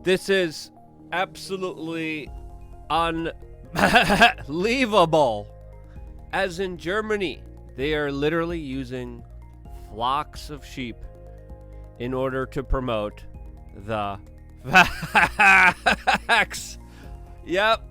This is absolutely unbelievable. As in Germany, they are literally using flocks of sheep in order to promote the vax. Yep,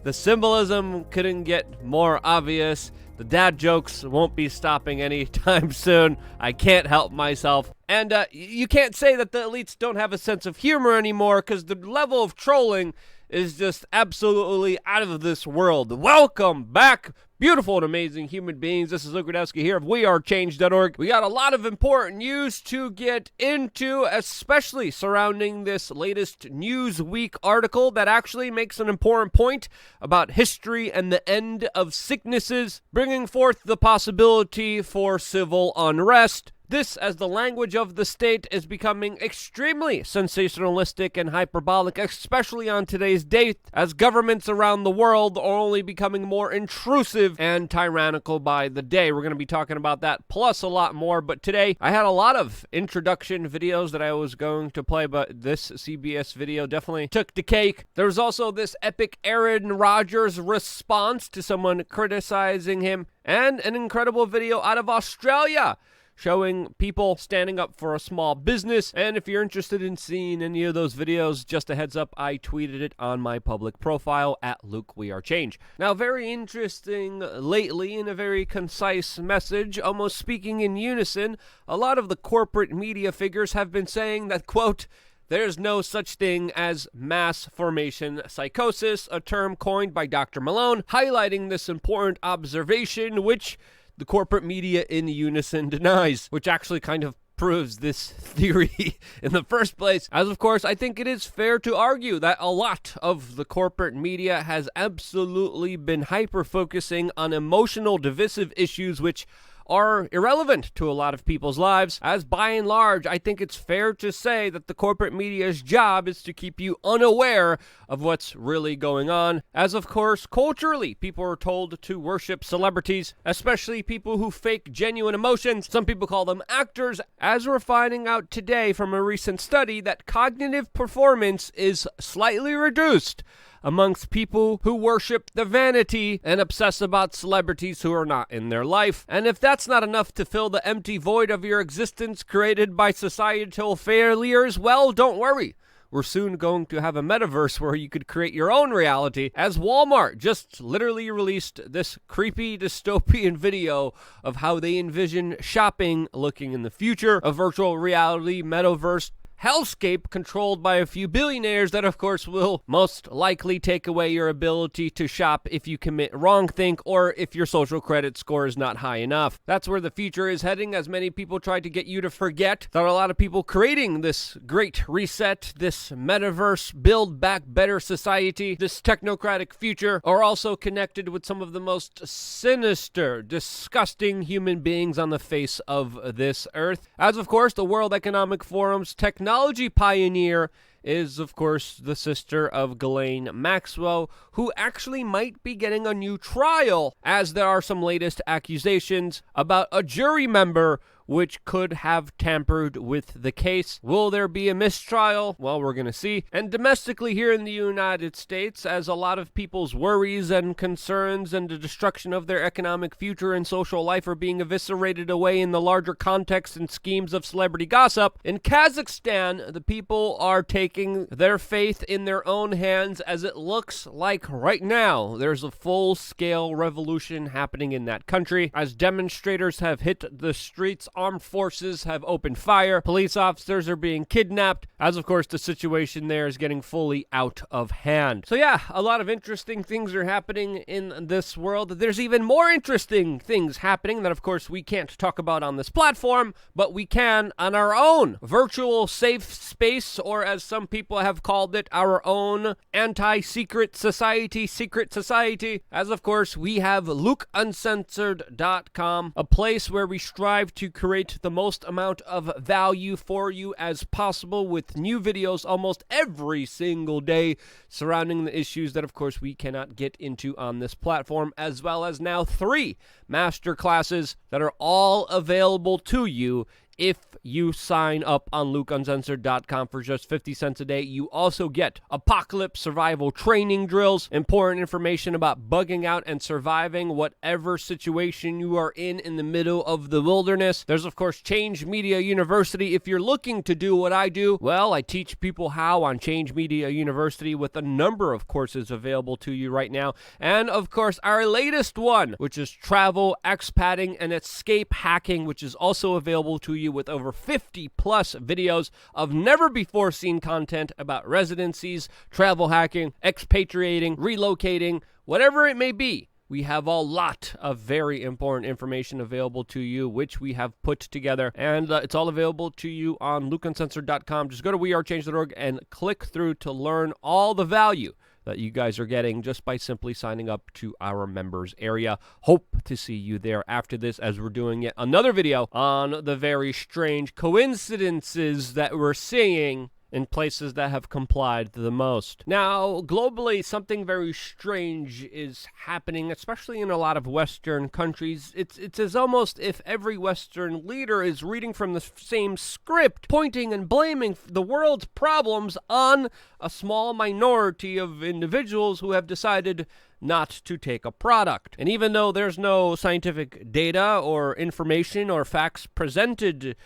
the symbolism couldn't get more obvious. The dad jokes won't be stopping anytime soon. I can't help myself. And you can't say that the elites don't have a sense of humor anymore, because the level of trolling is just absolutely out of this world. Welcome back, beautiful and amazing human beings. This is Luke Radowski here of wearechange.org. We got a lot of important news to get into, especially surrounding this latest Newsweek article that actually makes an important point about history and the end of sicknesses, bringing forth the possibility for civil unrest. This, as the language of the state, is becoming extremely sensationalistic and hyperbolic, especially on today's date, as governments around the world are only becoming more intrusive and tyrannical by the day. We're going to be talking about that, plus a lot more, but today I had a lot of introduction videos that I was going to play, but this CBS video definitely took the cake. There's also this epic Aaron Rodgers response to someone criticizing him, and an incredible video out of Australia showing people standing up for a small business. And if you're interested in seeing any of those videos, just a heads up, I tweeted it on my public profile at LukeWeAreChange. Now, very interesting lately, in a very concise message, almost speaking in unison, a lot of the corporate media figures have been saying that, quote, "There's no such thing as mass formation psychosis," a term coined by Dr. Malone, highlighting this important observation, which the corporate media in unison denies, which actually kind of proves this theory in the first place. As of course, I think it is fair to argue that a lot of the corporate media has absolutely been hyper-focusing on emotional, divisive issues which are irrelevant to a lot of people's lives, as by and large, I think it's fair to say that the corporate media's job is to keep you unaware of what's really going on, as of course, culturally, people are told to worship celebrities, especially people who fake genuine emotions. Some people call them actors, as we're finding out today from a recent study that cognitive performance is slightly reduced amongst people who worship the vanity and obsess about celebrities who are not in their life. And if that's not enough to fill the empty void of your existence created by societal failures, well, don't worry. We're soon going to have a metaverse where you could create your own reality, as Walmart just literally released this creepy dystopian video of how they envision shopping looking in the future, a virtual reality metaverse hellscape controlled by a few billionaires that, of course, will most likely take away your ability to shop if you commit wrongthink or if your social credit score is not high enough. That's where the future is heading, as many people try to get you to forget that a lot of people creating this great reset, this metaverse, build back better society, this technocratic future, are also connected with some of the most sinister, disgusting human beings on the face of this earth. As, of course, the World Economic Forum's technology pioneer is, of course, the sister of Ghislaine Maxwell, who actually might be getting a new trial, as there are some latest accusations about a jury member which could have tampered with the case. Will there be a mistrial? Well, we're going to see. And domestically here in the United States, as a lot of people's worries and concerns and the destruction of their economic future and social life are being eviscerated away in the larger context and schemes of celebrity gossip, in Kazakhstan, the people are taking their faith in their own hands, as it looks like right now there's a full-scale revolution happening in that country, as demonstrators have hit the streets. Armed forces have opened fire. Police officers are being kidnapped, as of course the situation there is getting fully out of hand. So yeah, a lot of interesting things are happening in this world. There's even more interesting things happening that of course we can't talk about on this platform, but we can on our own virtual safe space, or as some people have called it, our own anti-secret society, as of course we have LukeUncensored.com, a place where we strive to create the most amount of value for you as possible, with new videos almost every single day surrounding the issues that of course we cannot get into on this platform, as well as now 3 master classes that are all available to you if you sign up on LukeUncensored.com for just 50 cents a day, you also get apocalypse survival training drills, important information about bugging out and surviving whatever situation you are in the middle of the wilderness. There's, of course, Change Media University. If you're looking to do what I do, well, I teach people how on Change Media University with a number of courses available to you right now. And, of course, our latest one, which is travel, expatting, and escape hacking, which is also available to you with over 50 plus videos of never before seen content about residencies, travel hacking, expatriating, relocating, whatever it may be. We have a lot of very important information available to you, which we have put together, and it's all available to you on LukeUncensored.com. Just go to wearechange.org and click through to learn all the value that you guys are getting just by simply signing up to our members area. Hope to see you there after this, as we're doing yet another video on the very strange coincidences that we're seeing in places that have complied the most. Now, globally, something very strange is happening, especially in a lot of Western countries. It's as almost if every Western leader is reading from the same script, pointing and blaming the world's problems on a small minority of individuals who have decided not to take a product. And even though there's no scientific data or information or facts presented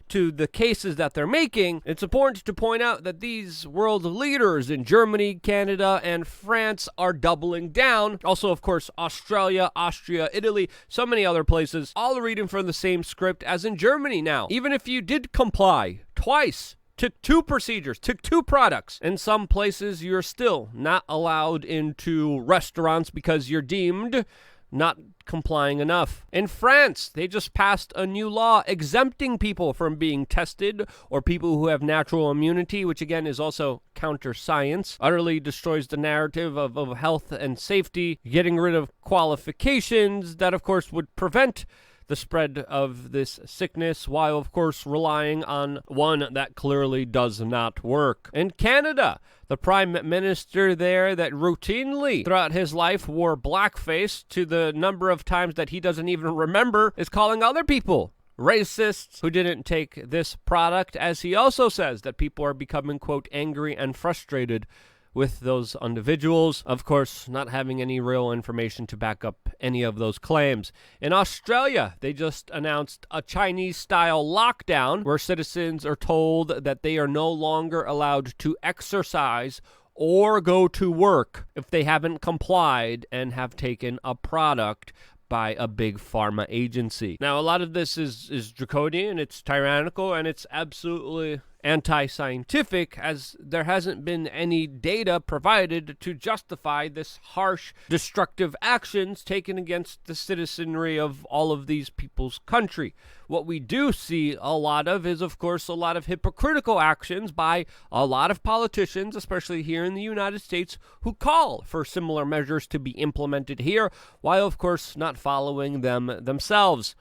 to the cases that they're making, it's important to point out that these world leaders in Germany, Canada, and France are doubling down. Also, of course, Australia, Austria, Italy, so many other places, all reading from the same script as in Germany now. Even if you did comply twice, took 2 procedures, took 2 products, in some places you're still not allowed into restaurants because you're deemed not complying enough. In France, they just passed a new law exempting people from being tested, or people who have natural immunity, which again is also counter-science, utterly destroys the narrative of health and safety, getting rid of qualifications that, of course, would prevent the spread of this sickness, while, of course, relying on one that clearly does not work. In Canada, the prime minister there that routinely throughout his life wore blackface to the number of times that he doesn't even remember is calling other people racists who didn't take this product, as he also says that people are becoming, quote, angry and frustrated with those individuals, of course, not having any real information to back up any of those claims. In Australia, they just announced a Chinese-style lockdown where citizens are told that they are no longer allowed to exercise or go to work if they haven't complied and have taken a product by a big pharma agency. Now, a lot of this is draconian, it's tyrannical, and it's absolutely anti-scientific, as there hasn't been any data provided to justify this harsh, destructive actions taken against the citizenry of all of these people's country. What we do see a lot of is, of course, a lot of hypocritical actions by a lot of politicians, especially here in the United States, who call for similar measures to be implemented here, while, of course, not following them themselves.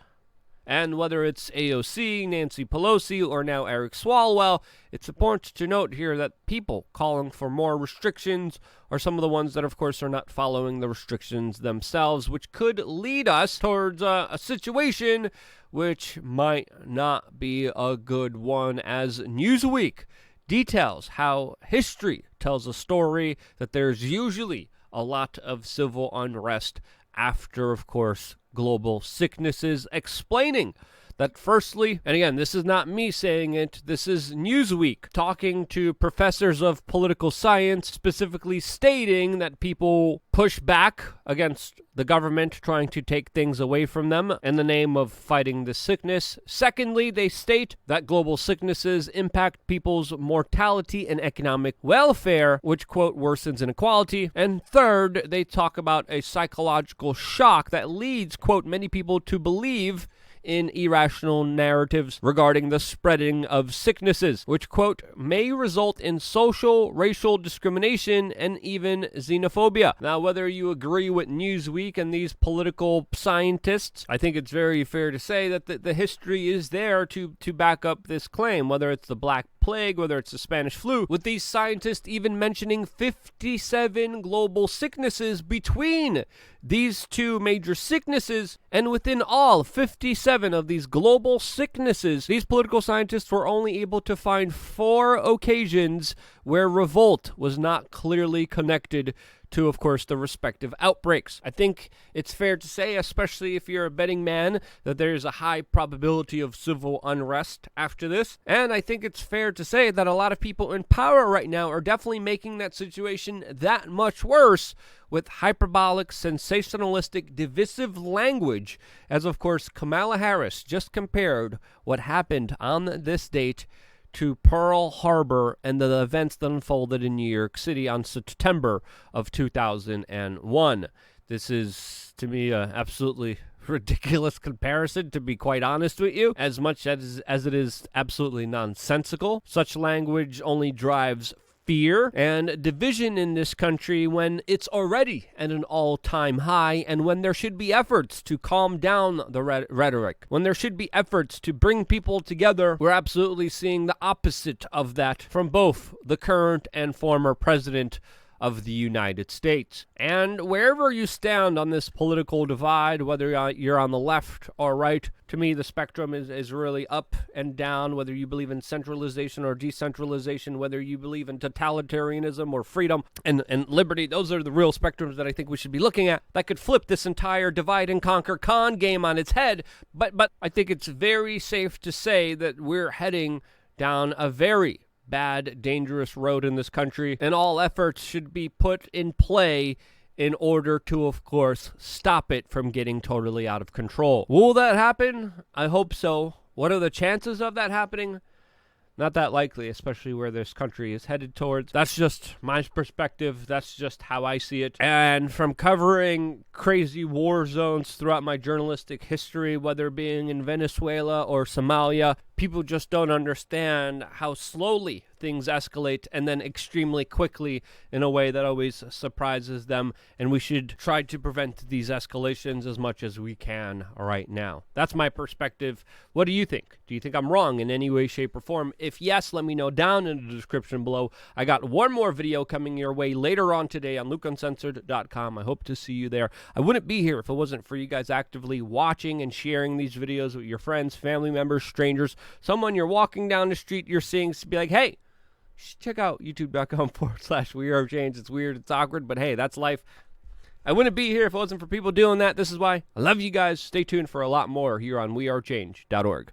And whether it's AOC, Nancy Pelosi, or now Eric Swalwell, it's important to note here that people calling for more restrictions are some of the ones that, of course, are not following the restrictions themselves, which could lead us towards a situation which might not be a good one, as Newsweek details how history tells a story that there's usually a lot of civil unrest after, of course, global sicknesses, explaining that firstly, and again, this is not me saying it, this is Newsweek talking to professors of political science, specifically stating that people push back against the government trying to take things away from them in the name of fighting the sickness. Secondly, they state that global sicknesses impact people's mortality and economic welfare, which, quote, worsens inequality. And third, they talk about a psychological shock that leads, quote, many people to believe in irrational narratives regarding the spreading of sicknesses, which, quote, may result in social, racial discrimination and even xenophobia. Now, whether you agree with Newsweek and these political scientists, I think it's very fair to say that the history is there to back up this claim, whether it's the Black plague, whether it's the Spanish flu, with these scientists even mentioning 57 global sicknesses between these two major sicknesses. And within all 57 of these global sicknesses, these political scientists were only able to find 4 occasions where revolt was not clearly connected to, of course, the respective outbreaks. I think it's fair to say, especially if you're a betting man, that there's a high probability of civil unrest after this. And I think it's fair to say that a lot of people in power right now are definitely making that situation that much worse with hyperbolic, sensationalistic, divisive language, as, of course, Kamala Harris just compared what happened on this date to Pearl Harbor and the events that unfolded in New York City on September of 2001. This is, to me, an absolutely ridiculous comparison, to be quite honest with you, as much as it is absolutely nonsensical. Such language only drives fear and division in this country when it's already at an all-time high, and when there should be efforts to calm down the rhetoric, when there should be efforts to bring people together. We're absolutely seeing the opposite of that from both the current and former president of the United States. And wherever you stand on this political divide, whether you're on the left or right, to me the spectrum is really up and down, whether you believe in centralization or decentralization, whether you believe in totalitarianism or freedom and liberty. Those are the real spectrums that I think we should be looking at that could flip this entire divide and conquer con game on its head. But I think it's very safe to say that we're heading down a very bad, dangerous road in this country, and all efforts should be put in play in order to, of course, stop it from getting totally out of control. Will that happen? I hope so. What are the chances of that happening? Not that likely, especially where this country is headed towards. That's just my perspective. That's just how I see it. And from covering crazy war zones throughout my journalistic history, whether being in Venezuela or Somalia, people just don't understand how slowly things escalate and then extremely quickly in a way that always surprises them. And we should try to prevent these escalations as much as we can right now. That's my perspective. What do you think? Do you think I'm wrong in any way, shape, or form? If yes, let me know down in the description below. I got one more video coming your way later on today on lukeuncensored.com. I hope to see you there. I wouldn't be here if it wasn't for you guys actively watching and sharing these videos with your friends, family members, strangers, someone you're walking down the street you're seeing, to be like, hey, check out youtube.com/weareofchange. It's weird, it's awkward, but hey, that's life. I wouldn't be here if it wasn't for people doing that. This is why. I love you guys. Stay tuned for a lot more here on wearechange.org.